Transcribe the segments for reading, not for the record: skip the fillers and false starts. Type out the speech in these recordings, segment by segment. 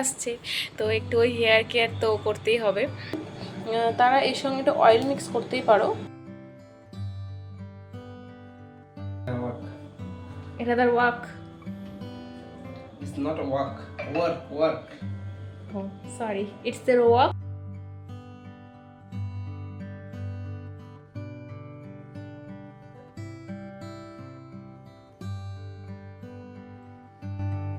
আসছে, তো একটু ওই হেয়ার কেয়ার তো করতেই হবে। তারা এর সঙ্গে একটু অয়েল মিক্স করতেই পারো। এটা তার walk. It's not a walk. Work. Oh, sorry, it's their work.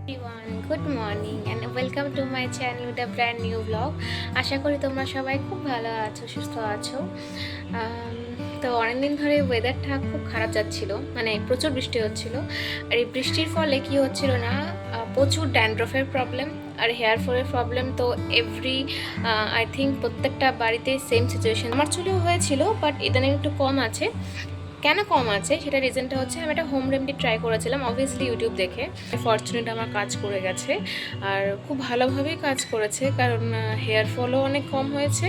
everyone, good morning and welcome to my channel with a brand new vlog. আশা করি তোমরা সবাই খুব ভালো আছো, সুস্থ আছো। তো অনেকদিন ধরে ওয়েদারটা খুব খারাপ যাচ্ছিল, মানে প্রচুর বৃষ্টি হচ্ছিল। আর এই বৃষ্টির ফলে কি হচ্ছিল না, প্রচুর ড্যান্ড্রফের প্রবলেম আর হেয়ার ফলের প্রবলেম। তো আই থিঙ্ক প্রত্যেকটা বাড়িতে সেম সিচুয়েশন। আমার চুলেও হয়েছিল, বাট ইদানিং একটু কম আছে। কেন কম আছে সেটা রিজনটা হচ্ছে, আমি একটা হোম রেমেডি ট্রাই করেছিলাম অবভিয়াসলি ইউটিউব দেখে। ফরচুনেট আমার কাজ করে গেছে, আর খুব ভালোভাবেই কাজ করেছে, কারণ হেয়ার ফলও অনেক কম হয়েছে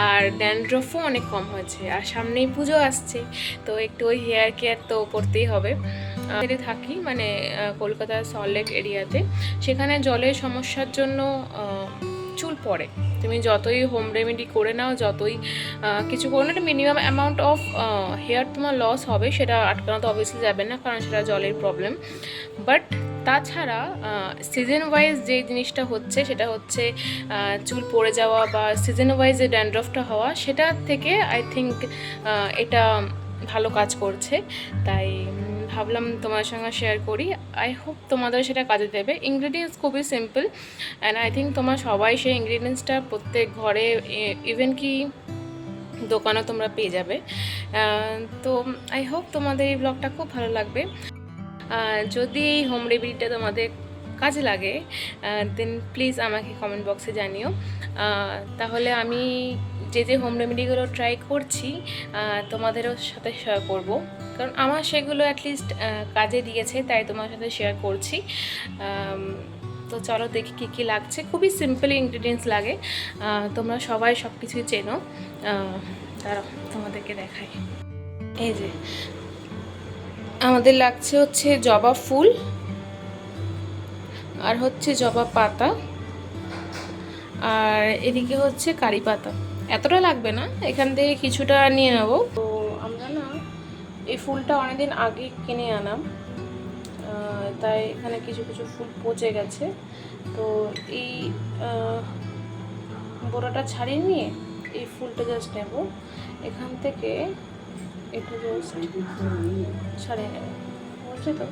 আর ড্যান্ড্রফও অনেক কম হয়েছে। আর সামনেই পুজো আসছে, তো একটু ওই হেয়ার কেয়ার তো করতেই হবে। থাকি মানে কলকাতার সল্টলেক এরিয়াতে, সেখানে জলের সমস্যার জন্য চুল পড়ে। তুমি যতই হোম রেমেডি করে নাও, যতই কিছু করে না, একটা মিনিমাম অ্যামাউন্ট অফ হেয়ার তোমার লস হবে, সেটা আটকানো তো অবভিয়াসলি যাবে না, কারণ সেটা জলের প্রবলেম। বাট তাছাড়া সিজন ওয়াইজ যে জিনিসটা হচ্ছে সেটা হচ্ছে চুল পড়ে যাওয়া বা সিজন ওয়াইজ যে ড্যান্ড্রফটা হওয়া, সেটা থেকে আই থিঙ্ক এটা ভালো কাজ করছে। তাই ভাবলাম তোমার সঙ্গে শেয়ার করি। আই হোপ তোমাদের সেটা কাজে দেবে। ইনগ্রিডিয়েন্টস খুবই সিম্পল অ্যান্ড আই থিঙ্ক তোমার সবাই সেই ইনগ্রিডিয়েন্টসটা প্রত্যেক ঘরে, ইভেন কি দোকানেও তোমরা পেয়ে যাবে। তো আই হোপ তোমাদের এই ব্লগটা খুব ভালো লাগবে। যদি এই হোম রেমেডিটা তোমাদের কাজে লাগে দেন প্লিজ আমাকে কমেন্ট বক্সে জানিও। তাহলে আমি যে হোম রেমেডিগুলো ট্রাই করছি তোমাদেরও সাথে শেয়ার করব, কারণ আমার সেগুলো অ্যাটলিস্ট কাজে দিয়েছে, তাই তোমার সাথে শেয়ার করছি। তো চলো দেখি কী কী লাগছে। খুবই সিম্পল ইনগ্রিডিয়েন্টস লাগে, তোমরা সবাই সব কিছুই চেনো। তারা তোমাদেরকে দেখাই। এই যে আমাদের লাগছে হচ্ছে জবা ফুল, আর হচ্ছে জবা পাতা, আর এদিকে হচ্ছে কারি পাতা। এতটা লাগবে না, এখান থেকে কিছুটা নিয়ে নেব। তো আমরা না এই ফুলটা অনেকদিন আগে কিনে আনাম, তাই এখানে কিছু কিছু ফুল পচে গেছে। তো এই গোড়াটা ছাড়িয়ে নিয়ে এই ফুলটা জাস্ট নেব, এখান থেকে একটু জাস্ট ছাড়িয়ে নেব, বুঝলি তো?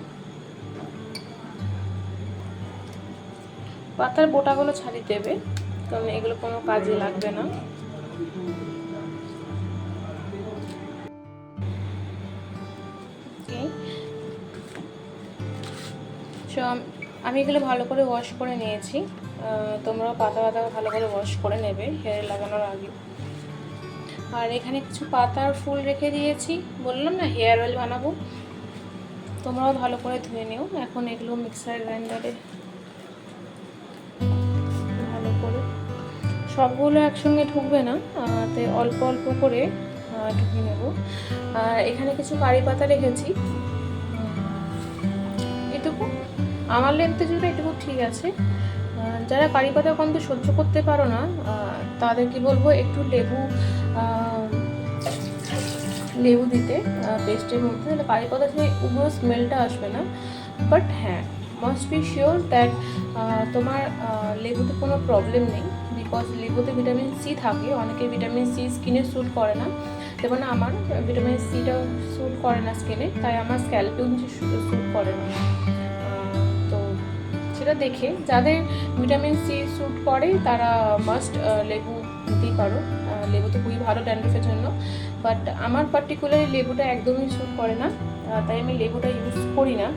পাতার বোটাগুলো ছাড়িয়ে দেবে, কারণ এগুলো কোনো কাজে লাগবে না। আমি এগুলো ভালো করে ওয়াশ করে নিয়েছি। তোমরাও পাতা ভালো করে ওয়াশ করে নেবে হেয়ারে লাগানোর আগে। আর এখানে কিছু পাতার ফুল রেখে দিয়েছি, বললাম না হেয়ার অয়েল বানাবো। তোমরাও ভালো করে ধুয়ে নিও। এখন এগুলো মিক্সার গ্রাইন্ডারে ভালো করে, সবগুলো একসঙ্গে ঢুকবে না, তাই অল্প অল্প করে ঢুকিয়ে নেব। আর এখানে কিছু কারি পাতা রেখেছি, এটুকু আমার লেন্থে জন্য এটুকু ঠিক আছে। যারা কারি পাতা গন্ধ সহ্য করতে পারো না, তাদেরকে বলবো একটু লেবু দিতে পেস্টের মধ্যে, তাহলে কারি পাতা থেকে উগ্র স্মেলটা আসবে না। বাট হ্যাঁ, মাস্ট বি শিওর দ্যাট তোমার লেবুতে কোনো প্রবলেম নেই, বিকজ লেবুতে ভিটামিন সি থাকে। অনেকের ভিটামিন সি স্কিনে স্যুট করে না, যেমন আমার ভিটামিন সিটা স্যুট করে না স্কিনে, তাই আমার স্ক্যাল্পেও স্যুট করে না। তো সেটা দেখে যাদের ভিটামিন সি স্যুট করে তারা মাস্ট লেবু দিতেই পারো। লেবু তো খুবই ভালো ড্যান্ড্রফের জন্য, বাট আমার পার্টিকুলারলি লেবুটা একদমই স্যুট করে না, তাই আমি লেবুটা ইউজ করি না।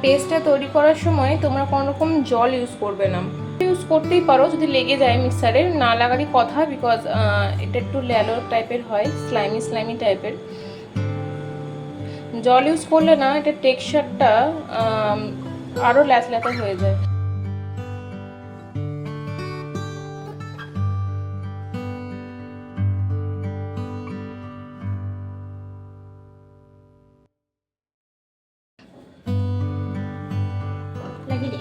পেস্টটা তৈরি করার সময় তোমরা কোনো রকম জল ইউজ করবে না। ইউজ করতেই পারো যদি লেগে যায় মিক্সারে, না লাগারই কথা, বিকজ এটা একটু ল্যালো টাইপের হয়, স্লাইমি টাইপের। জল ইউজ করলে না এটা টেক্সচারটা আরও ল্যাচল্যাচে হয়ে যায়। লাগিয়ে দে।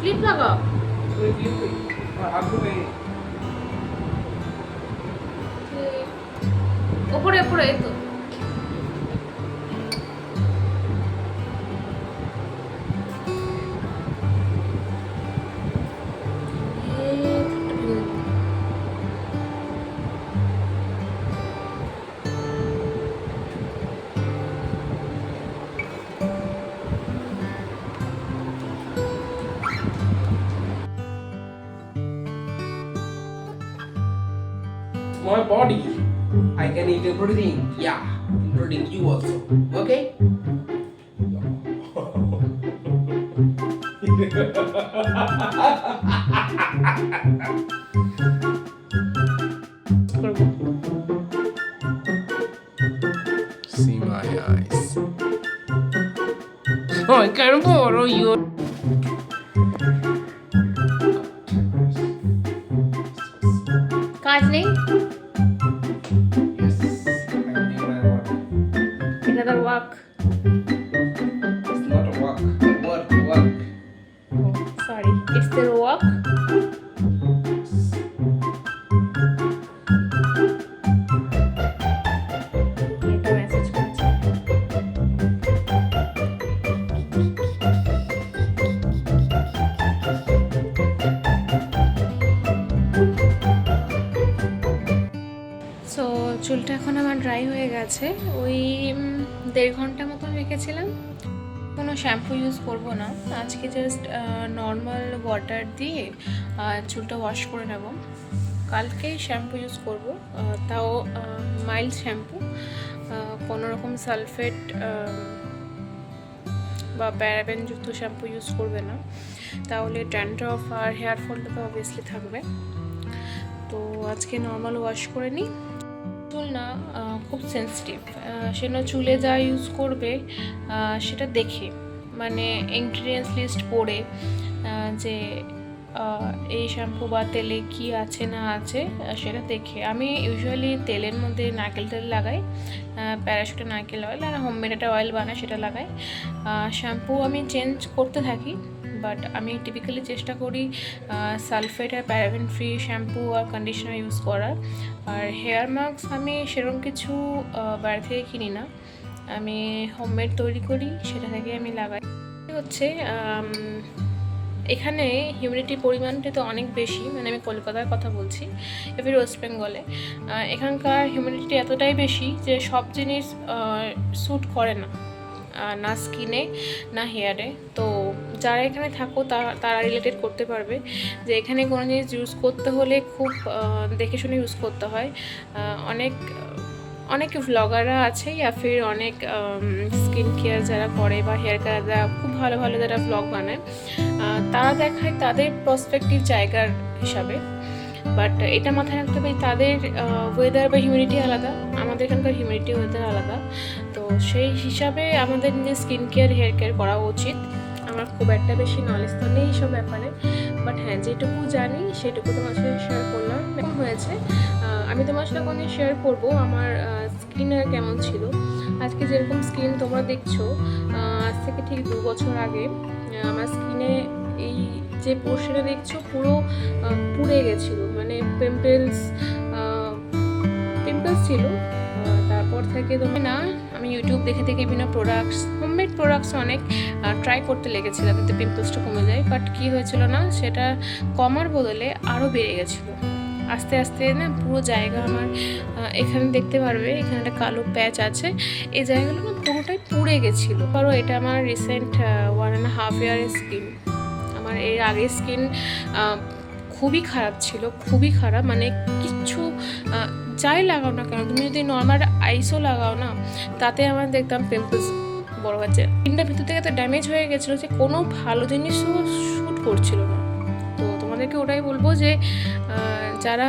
ক্লিপ লাগাও। ওপরে ওপরে এই তো। My body, I can eat everything. Yeah, including you also. Okay? See my eyes. Oh, I can borrow your. কাজ নেই। Yes, I'm doing my work. Another walk. It's not a walk. Work, work. Oh, sorry, it's their walk. এটা message করছে। So চুলটা এখন আমার dry হয়ে গেছে, ওই 1.5 ঘন্টা মতন রেখেছিলাম। কোনো শ্যাম্পু ইউজ করব না আজকে, জাস্ট নর্মাল ওয়াটার দিয়ে চুলটা ওয়াশ করে নেব। কালকে শ্যাম্পু ইউজ করব, তাও মাইল্ড শ্যাম্পু, কোনো রকম সালফেট বা প্যারাবেনযুক্ত শ্যাম্পু ইউজ করবে না, তাহলে ড্যান্ড্রফ আর হেয়ার ফলটা তো অবভিয়াসলি থাকবে। তো আজকে নর্মাল ওয়াশ করে নিই। চুল না খুব সেন্সিটিভ, সেটা চুলে যা ইউজ করবে সেটা দেখে, মানে ইনগ্রিডিয়েন্টস লিস্ট পড়ে যে এই শ্যাম্পু বা তেলে কি আছে না আছে সেটা দেখে। আমি ইউজুয়ালি তেলের মধ্যে নারকেল তেল লাগাই, প্যারাশুটের নারকেল অয়েল, আর হোমমেড একটা অয়েল বানাই সেটা লাগাই। শ্যাম্পু আমি চেঞ্জ করতে থাকি, বাট আমি টিপিক্যালি চেষ্টা করি সালফেট আর প্যারাবেন ফ্রি শ্যাম্পু আর কন্ডিশনার ইউজ করার। আর হেয়ার মাস্ক আমি সেরকম কিছু বাইরে থেকে কিনি না, আমি হোমমেড তৈরি করি, সেটা থেকে আমি লাগাই। হচ্ছে এখানে হিউমিডিটির পরিমাণটা তো অনেক বেশি, মানে আমি কলকাতার কথা বলছি, এবার ওয়েস্ট বেঙ্গলে এখানকার হিউমিডিটি এতটাই বেশি যে সব জিনিস স্যুট করে না, না স্কিনে না হেয়ারে। তো যারা এখানে থাকো তারা রিলেটেড করতে পারবে যে এখানে কোনো জিনিস ইউজ করতে হলে খুব দেখে শুনে ইউজ করতে হয়। অনেক ভ্লগাররা আছে, ইয়া ফির অনেক স্কিন কেয়ার যারা করে বা হেয়ার কেয়ার যারা খুব ভালো ভালো যারা ভ্লগ বানায়, তারা দেখায় তাদের পার্সপেক্টিভ জায়গার হিসাবে। বাট এটা মাথায় রাখতে হবে তাদের ওয়েদার বা হিউমিডিটি আলাদা, আমাদের এখানকার হিউমিডিটি ওয়েদার আলাদা। তো সেই হিসাবে আমাদের নিজের স্কিন কেয়ার হেয়ার কেয়ার করা উচিত। আমার খুব একটা বেশি নলেজ তো নেই এইসব ব্যাপারে, বাট হ্যাঁ যেটুকু জানি সেটুকু তোমার সাথে শেয়ার করলাম। কেমন হয়েছে আমি তোমার সাথে কোনদিন শেয়ার করবো আমার স্কিন আর কেমন ছিল। আজকে যেরকম স্কিন তোমরা দেখছো, আজ থেকে ঠিক 2 বছর আগে আমার স্কিনে এই যে পোর্শনে দেখছো পুরো পুড়ে গেছিলো, মানে পিম্পলস ছিল। তারপর থেকে তুমি না, আমি ইউটিউব দেখে বিভিন্ন প্রোডাক্টস, হোমমেড প্রোডাক্টস অনেক ট্রাই করতে লেগেছিলাম যাতে পিম্পলসটা কমে যায়, বাট কী হয়েছিল না, সেটা কমার বদলে আরও বেড়ে গেছিলো। আস্তে আস্তে না পুরো জায়গা আমার, এখানে দেখতে পারবে এখানে একটা কালো প্যাচ আছে, এই জায়গাগুলো না পুরোটাই পুড়ে গেছিলো। কারণ এটা আমার রিসেন্ট 1.5 ইয়ারের স্কিন। আমার এর আগের স্কিন খুবই খারাপ ছিল, খুবই খারাপ, মানে কিচ্ছু যাই লাগাও না কেন, তুমি যদি নর্মাল আইসও লাগাও না, তাতে আমার দেখতাম পিম্পলস বড় হচ্ছে। স্কিনটা ভিতর থেকে এত ড্যামেজ হয়ে গেছিলো যে কোনো ভালো জিনিসও শ্যুট করছিল না। তো তোমাদেরকে ওটাই বলবো যে যারা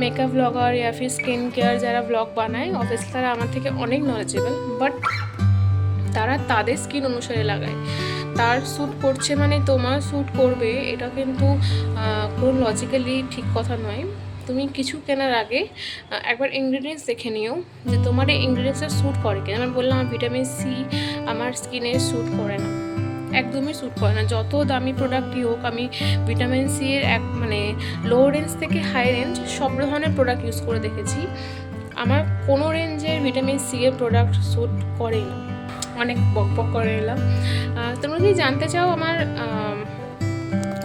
মেকআপ ব্লগার ইয়া ফির স্কিন কেয়ার যারা ব্লগ বানায়, অবভিয়াসলি তারা আমার থেকে অনেক নলেজেবল, বাট তারা তাদের স্কিন অনুসারে লাগায়। তার শ্যুট করছে মানে তোমার শ্যুট করবে, এটা কিন্তু কোনো লজিক্যালি ঠিক কথা নয়। তুমি কিছু কেনার আগে একবার ইনগ্রিডিয়েন্টস দেখে নিও যে তোমার এই ইনগ্রিডিয়েন্টসটা শ্যুট করে কিনা। আমি বললাম আমার ভিটামিন সি আমার স্কিনে শ্যুট করে না, একদমই শ্যুট করে না। যত দামি প্রোডাক্টই হোক, আমি ভিটামিন সি এর মানে লো রেঞ্জ থেকে হাই রেঞ্জ সব ধরনের প্রোডাক্ট ইউজ করে দেখেছি, আমার কোনো রেঞ্জের ভিটামিন সি এর প্রোডাক্ট শ্যুট করেই না। অনেক বকবক করে এলাম। তোমরা যদি জানতে চাও আমার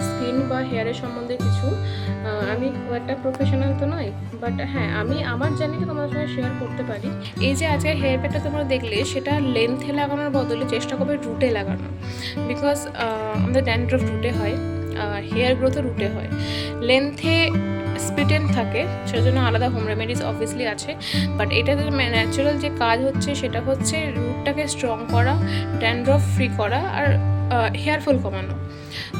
স্কিন বা হেয়ারের সম্বন্ধে কিছু, আমি খুব একটা প্রফেশনাল তো নই, বাট হ্যাঁ আমি আমার জার্নিটা তোমাদের সঙ্গে শেয়ার করতে পারি। এই যে আজকের হেয়ার প্যাকটা তোমরা দেখলে, সেটা লেন্থে লাগানোর বদলে চেষ্টা করবে রুটে লাগানো, বিকজ আমাদের ড্যান্ড্রফ রুটে হয়, হেয়ার গ্রোথও রুটে হয়। লেন্থে স্প্লিটেন থাকে, সেজন্য আলাদা হোম রেমেডিস অবভিয়াসলি আছে, বাট এটা ন্যাচারাল যে কাজ হচ্ছে সেটা হচ্ছে রুটটাকে স্ট্রং করা, ড্যান্ড্রফ ফ্রি করা আর হেয়ার ফল কমানো।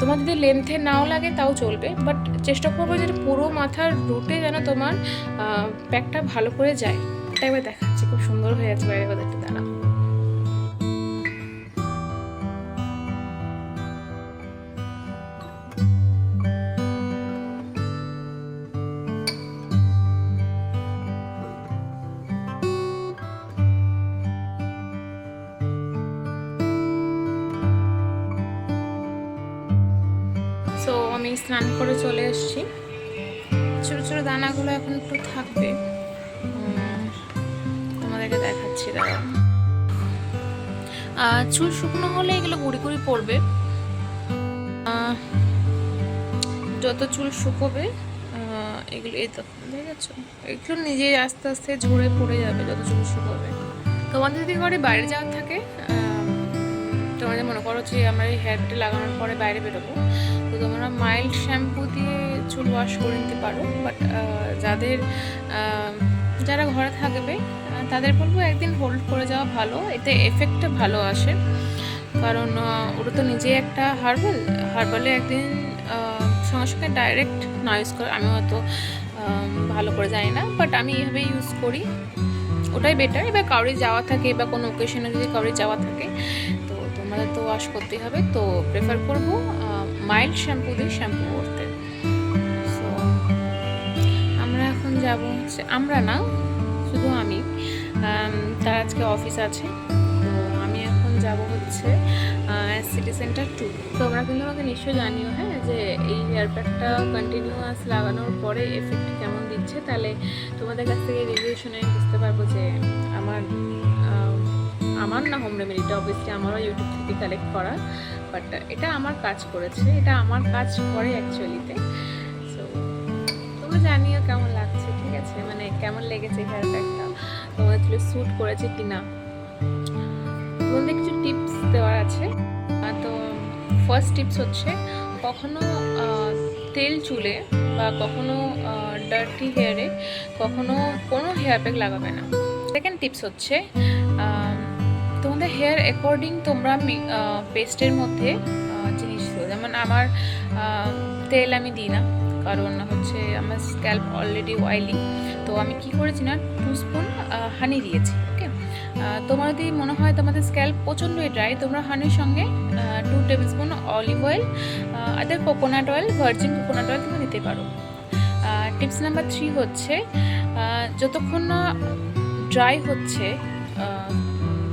তোমার যদি লেন্থে নাও লাগে তাও চলবে, বাট চেষ্টা করবো যে পুরো মাথার রুটে যেন তোমার প্যাকটা ভালো করে যায়। এটা এবার দেখাচ্ছি, খুব সুন্দর হয়ে যাচ্ছে বাইরে বাজারটা, দাঁড়া। সো আমি স্নান করে চলে এসেছি, ছোটো ছোটো দানাগুলো এখন একটু থাকবে, তোমাদেরকে দেখাচ্ছি দাঁড়া। চুল শুকনো হলে এগুলো গুঁড়ি গুঁড়ি পড়বে, যত চুল শুকোবে এগুলো, এই তো দেখেছো, এগুলো নিজেই আস্তে আস্তে ঝরে পড়ে যাবে যত চুল শুকোবে। তোমাদের যদি ঘরে বাইরে যাওয়ার থাকে, তোমাদের মনে করো যে আমরা এই হেয়ার প্যাকটা লাগানোর পরে বাইরে বেরোবো, তো তোমরা মাইল্ড শ্যাম্পু দিয়ে চুল ওয়াশ করে নিতে পারো, বাট যারা ঘরে থাকবে তাদের বলবো একদিন হোল্ড করে যাওয়া ভালো, এতে এফেক্টটা ভালো আসে। কারণ ওটা তো নিজেই একটা হার্বালে একদিন সঙ্গে সঙ্গে ডাইরেক্ট না ইউজ করে, আমি হয়তো ভালো করে জানি না, বাট আমি এইভাবে ইউজ করি, ওটাই বেটার। এবার কাউরি যাওয়া থাকে বা কোনো ওকেশনে যদি কাউরি যাওয়া থাকে, তো তোমাদের তো ওয়াশ করতেই হবে, তো প্রেফার করবো মাইল্ড শ্যাম্পু দিয়ে শ্যাম্পু করতে। সো আমরা এখন যাবো, আমরা না শুধু আমি, তার আজকে অফিস আছে, তো আমি এখন যাব হচ্ছে সিটি সেন্টার 2। তোমরা কিন্তু আমাকে নিশ্চয়ই জানিও হ্যাঁ, যে এই হেয়ার প্যাকটা কন্টিনিউয়াস লাগানোর পরে এফেক্ট কেমন দিচ্ছে, তাহলে তোমাদের কাছ থেকে রিভিউ শুনে বুঝতে পারবো যে আমার না হোম রেমেডিটা অবভিয়াসলি আমারও ইউটিউব থেকে কালেক্ট করা, বাট এটা আমার কাজ করেছে, এটা আমার কাজ করে অ্যাকচুয়ালিতে। সো তোমরা জানিও কেমন লাগছে, ঠিক আছে, মানে কেমন লেগেছে হেয়ার প্যাকটা, তোমাদের চুলে স্যুট করেছে কি না। তোমাদের কিছু টিপস দেওয়ার আছে। তো ফার্স্ট টিপস হচ্ছে, কখনো তেল চুলে বা কখনো ডার্টি হেয়ারে কখনো কোনো হেয়ার প্যাক লাগাবে না। সেকেন্ড টিপস হচ্ছে, তোমাদের হেয়ার অ্যাকর্ডিং তোমরা পেস্টের মধ্যে জিনিস দিও, যেমন আমার তেল আমি দিই না, কারণ হচ্ছে আমার স্ক্যাল্প অলরেডি অয়েলি, তো আমি কি করেছি না 2 স্পুন হানি দিয়েছি। ওকে, তোমার যদি মনে হয় তোমাদের স্ক্যাল্প প্রচণ্ডই ড্রাই, তোমরা হানির সঙ্গে 2 tablespoon olive oil, other coconut oil, virgin coconut oil তুমি দিতে পারো। টিপস নাম্বার 3 হচ্ছে, যতক্ষণ না ড্রাই হচ্ছে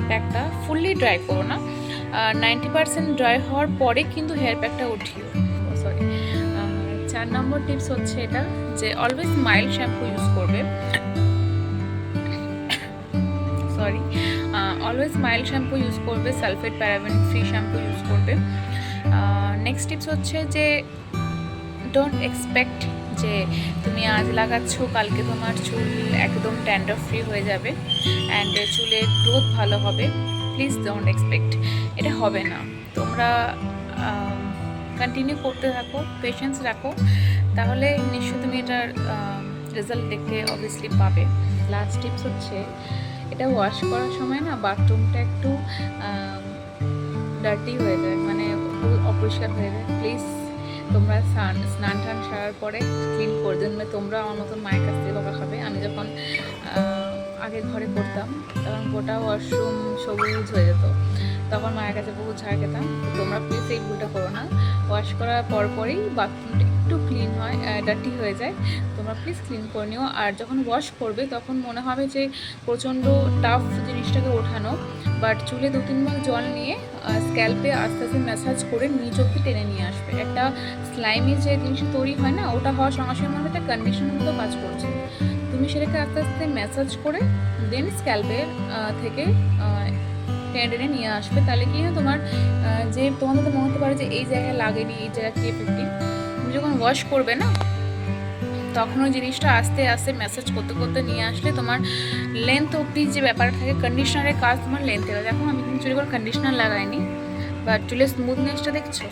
প্যাকটা, ফুললি ড্রাই করো না, 90% ড্রাই হওয়ার পরে কিন্তু হেয়ার প্যাকটা উঠিও। সরি, 4 নম্বর টিপস হচ্ছে এটা যে অলওয়েজ মাইল্ড শ্যাম্পু ইউজ করবে। Sorry, always mild shampoo use করবে, sulphate paraben free shampoo use করবে। নেক্সট টিপস হচ্ছে যে ডোন্ট এক্সপেক্ট যে তুমি আজ লাগাচ্ছ কালকে তোমার চুল একদম ড্যান্ড্রফ ফ্রি হয়ে যাবে অ্যান্ড চুলের গ্রোথ ভালো হবে। প্লিজ ডোন্ট এক্সপেক্ট, এটা হবে না। তোমরা কন্টিনিউ করতে থাকো, পেশেন্স রাখো, তাহলে নিশ্চয়ই তুমি এটার রেজাল্ট দেখতে অবভিয়াসলি পাবে। লাস্ট টিপস হচ্ছে এটা ওয়াশ করার সময় না বাথরুমটা একটু ডার্টি হয়ে যায়, মানে অপরিষ্কার হয়ে যায়। প্লিজ তোমরা স্নান টান সারার পরে ক্লিন করে দেন। তোমরা আমার মতন মায়ের কাছ থেকে বকা খাবে। আমি যখন আগে ঘরে করতাম তখন গোটা ওয়াশরুম সবুজ হয়ে যেত, তখন মায়ের কাছে বহু ঝাড় খেতাম। তোমরা প্লিজ এই ভুলটা করো না। ওয়াশ করার পরপরই বাথরুমটা একটু ক্লিন হয়, ডার্টি হয়ে যায়, তোমরা প্লিজ ক্লিন করে নিও। আর যখন ওয়াশ করবে তখন মনে হবে যে প্রচণ্ড টাফ জিনিসটাকে ওঠানো, বাট চুলে 2-3 ভাগ জল নিয়ে স্ক্যাল্পে আস্তে আস্তে ম্যাসাজ করে নিচ অব্দি টেনে নিয়ে আসবে। একটা স্লাইমি যে জিনিসটা তৈরি হয় না, ওটা হওয়ার সঙ্গে সঙ্গে মনে একটা কন্ডিশনের মতো কাজ করছে। তুমি সেটাকে আস্তে আস্তে ম্যাসাজ করে দেন স্ক্যাল্পের থেকে টেনে টেনে নিয়ে আসবে। তাহলে কি না তোমার যে তোমাদের মনে হতে পারে যে এই জায়গায় লাগেনি, এই জায়গা কি এফেক্টিভ, তুমি যখন ওয়াশ করবে না তখন ওই জিনিসটা আস্তে আস্তে ম্যাসাজ করতে করতে নিয়ে আসলে তোমার লেন্থ অব্দি যে ব্যাপারটা থাকে, কন্ডিশনারের কাজ তোমার লেন্থে হবে। দেখো আমি কিন্তু চুলে কোনো কন্ডিশনার লাগাইনি, বাট চুলের স্মুথনেসটা দেখছো।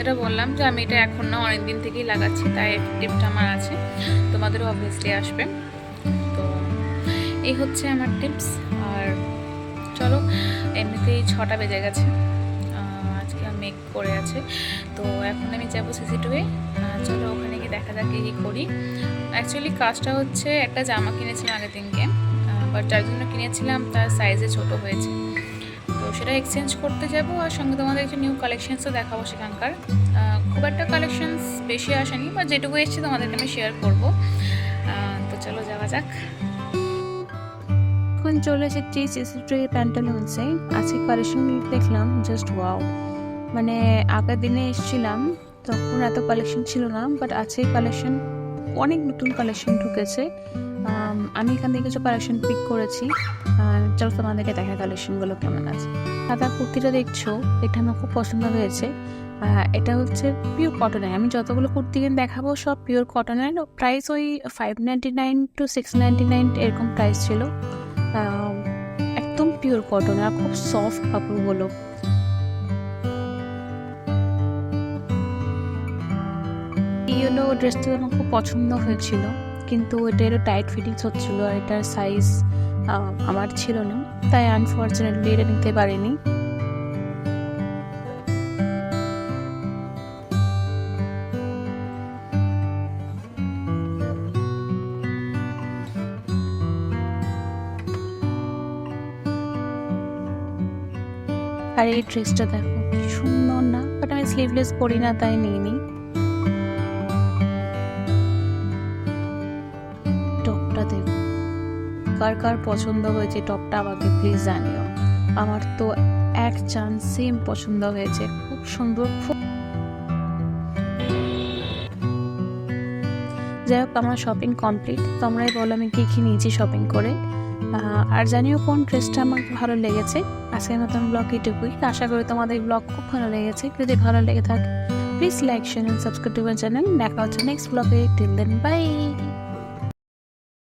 এটা বললাম যে আমি এটা এখন না অনেক দিন থেকেই লাগাচ্ছি, তাই টিপটা আমার আছে, তোমাদেরও অবভিয়াসলি আসবে। তো এই হচ্ছে আমার টিপস। আর চলো, এমনিতেই 6টা বেজে গেছে, আজকে মেক করে আছে। তো এখন আমি যাবো সিসি2-এ। চলো ওখানে গিয়ে দেখা যাক কী করি। অ্যাকচুয়ালি কাজটা হচ্ছে একটা জামা কিনেছিলাম আগের দিনকে, বাট যার জন্য কিনেছিলাম তার সাইজে ছোট হয়েছে, তো সেটা এক্সচেঞ্জ করতে যাব। আর সঙ্গে তোমাদের একটু নিউ কালেকশনসও দেখাবো সেখানকার। খুব একটা কালেকশনস বেশি আসেনি, বা যেটুকু এসছে তোমাদেরকে আমি শেয়ার করবো। তো চলো যাওয়া যাক। এখন চলে এসেছি সিসি2 প্যান্টালুন্সে। আজকে কালেকশন দেখলাম, জাস্ট ওয়াও। মানে আগের দিনে এসেছিলাম তখন এত কালেকশন ছিল না, বাট আজকে কালেকশন অনেক নতুন কালেকশন ঢুকেছে। আমি এখান থেকে কিছু কালেকশন পিক করেছি, চলো তোমাদেরকে দেখা কালেকশনগুলো কেমন আছে। সাদা কুর্তিটা দেখছো, এটা আমার খুব পছন্দ হয়েছে। এটা হচ্ছে পিওর কটনের। আমি যতগুলো কুর্তি কিনে দেখাবো সব পিওর কটনের। প্রাইস ওই 599 to 699 এরকম প্রাইস ছিল। একদম পিওর কটন আর খুব সফট কাপড়গুলো। ইয়েলো ড্রেসটা আমার খুব পছন্দ হয়েছিল, কিন্তু এটারও টাইট ফিটিংস হচ্ছিল আর এটার সাইজ আমার ছিল না, তাই আনফর্চুনেটলি এটা নিতে পারিনি। আর এই ড্রেসটা দেখো কি সুন্দর না, বাট আমি স্লিভলেস পরি না তাই নিইনি। টপটা দেখো, কার কার পছন্দ হয়েছে টপটা আমাকে প্লিজ জানিও। আমার তো এক চান্স সেম পছন্দ হয়েছে, খুব সুন্দর। যাই হোক, আমার শপিং কমপ্লিট। তোমরাই বলো আমি কী কী নিয়েছি শপিং করে, আর জানিও কোন ড্রেসটা আমাকে ভালো লেগেছে। আজকের মতন ব্লগ এটুকুই। আশা করি তোমাদের ব্লগ খুব ভালো লেগেছে। যদি ভালো লেগে থাকে please like, share and subscribe to my channel. দেখা হচ্ছে নেক্সট ব্লগে। Till then by.